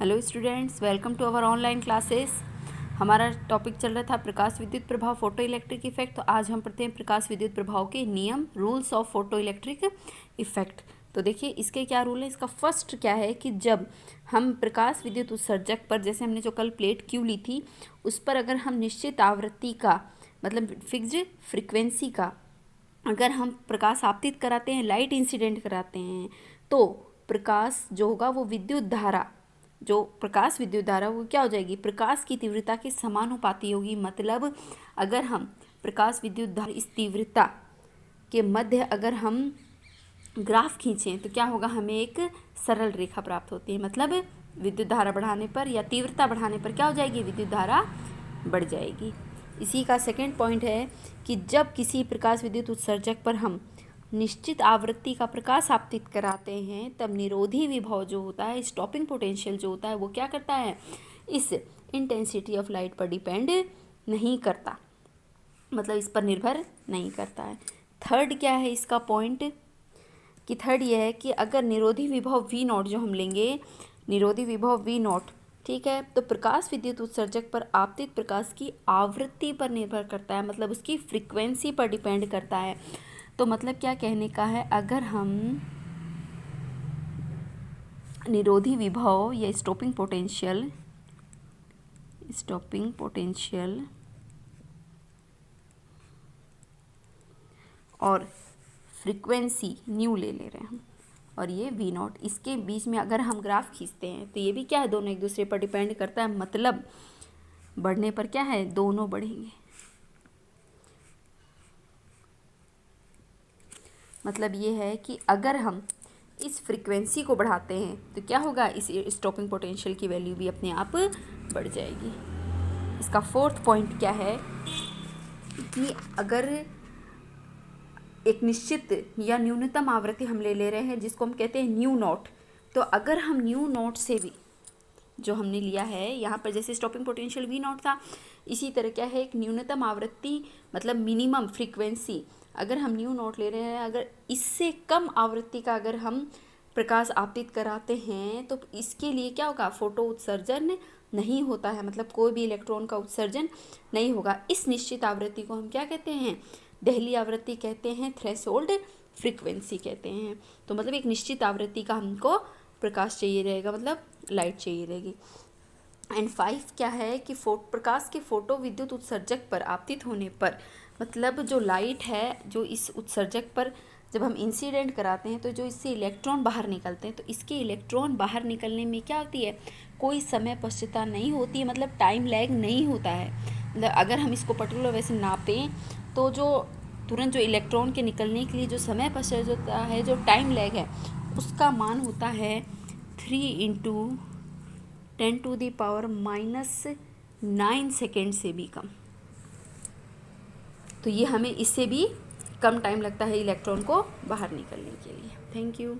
Hello students, welcome to our online classes. हमारा topic चल रहा था प्रकाश विद्युत प्रभाव फोटो इलेक्ट्रिक इफेक्ट। तो आज हम पढ़ते हैं प्रकाश विद्युत प्रभाव के नियम, rules of photo electric effect. तो देखिए इसके क्या रूल है। इसका फर्स्ट क्या है कि जब हम प्रकाश विद्युत उत्सर्जक पर, जैसे हमने जो कल प्लेट क्यू ली थी, उस पर अगर हम निश्चित आवृत्ति का मतलब फिक्स्ड फ्रिक्वेंसी का अगर हम प्रकाश आपतित कराते हैं, लाइट इंसिडेंट कराते हैं, तो प्रकाश जो होगा वो विद्युत धारा, जो प्रकाश विद्युत धारा वो क्या हो जाएगी, प्रकाश की तीव्रता के समानुपाती होगी। मतलब अगर हम प्रकाश विद्युत धारा इस तीव्रता के मध्य अगर हम ग्राफ खींचें तो क्या होगा, हमें एक सरल रेखा प्राप्त होती है। मतलब विद्युत धारा बढ़ाने पर या तीव्रता बढ़ाने पर क्या हो जाएगी, विद्युत धारा बढ़ जाएगी। इसी का सेकंड पॉइंट है कि जब किसी प्रकाश विद्युत उत्सर्जक पर हम निश्चित आवृत्ति का प्रकाश आपतित कराते हैं, तब निरोधी विभव जो होता है, स्टॉपिंग पोटेंशियल जो होता है, वो क्या करता है, इस इंटेंसिटी ऑफ लाइट पर डिपेंड नहीं करता, मतलब इस पर निर्भर नहीं करता है। थर्ड क्या है इसका पॉइंट कि थर्ड ये है कि अगर निरोधी विभव V नॉट जो हम लेंगे, निरोधी विभव V नॉट, ठीक है, तो प्रकाश विद्युत उत्सर्जक पर आपतित प्रकाश की आवृत्ति पर निर्भर करता है, मतलब उसकी फ्रीक्वेंसी पर डिपेंड करता है। तो मतलब क्या कहने का है, अगर हम निरोधी विभव या स्टॉपिंग पोटेंशियल और फ्रीक्वेंसी न्यू ले रहे हैं और ये V नॉट, इसके बीच में अगर हम ग्राफ खींचते हैं तो ये भी क्या है, दोनों एक दूसरे पर डिपेंड करता है। मतलब बढ़ने पर क्या है, दोनों बढ़ेंगे। मतलब ये है कि अगर हम इस फ्रीक्वेंसी को बढ़ाते हैं तो क्या होगा, इस स्टॉपिंग पोटेंशियल की वैल्यू भी अपने आप बढ़ जाएगी। इसका फोर्थ पॉइंट क्या है कि अगर एक निश्चित या न्यूनतम आवृत्ति हम ले रहे हैं जिसको हम कहते हैं न्यू नॉट, तो अगर हम न्यू नॉट से भी जो हमने लिया है यहाँ पर, जैसे स्टॉपिंग पोटेंशियल V नॉट था, इसी तरह क्या है, एक न्यूनतम आवृत्ति मतलब मिनिमम फ्रीक्वेंसी अगर हम न्यू नॉट ले रहे हैं, अगर इससे कम आवृत्ति का अगर हम प्रकाश आपतित कराते हैं तो इसके लिए क्या होगा, फोटो उत्सर्जन नहीं होता है, मतलब कोई भी इलेक्ट्रॉन का उत्सर्जन नहीं होगा। इस निश्चित आवृत्ति को हम क्या कहते हैं, दहली आवृत्ति कहते हैं, थ्रेशोल्ड फ्रीक्वेंसी कहते हैं। तो मतलब एक निश्चित आवृत्ति का हमको प्रकाश चाहिए रहेगा, मतलब लाइट चाहिए रहेगी। एंड 5 क्या है कि प्रकाश के फोटो विद्युत उत्सर्जक पर आपतित होने पर, मतलब जो लाइट है जो इस उत्सर्जक पर जब हम इंसिडेंट कराते हैं तो जो इससे इलेक्ट्रॉन बाहर निकलते हैं, तो इसके इलेक्ट्रॉन बाहर निकलने में क्या होती है, कोई समय पश्चाता नहीं होती है, मतलब टाइम लैग नहीं होता है। मतलब अगर हम इसको पर्टिकुलर वैसे नापें तो जो तुरंत जो इलेक्ट्रॉन के निकलने के लिए जो समय पश्चात होता है, जो टाइम लैग है, उसका मान होता है 3 × 10⁻⁻9 सेकेंड से भी कम। तो ये हमें इससे भी कम टाइम लगता है इलेक्ट्रॉन को बाहर निकलने के लिए। Thank you.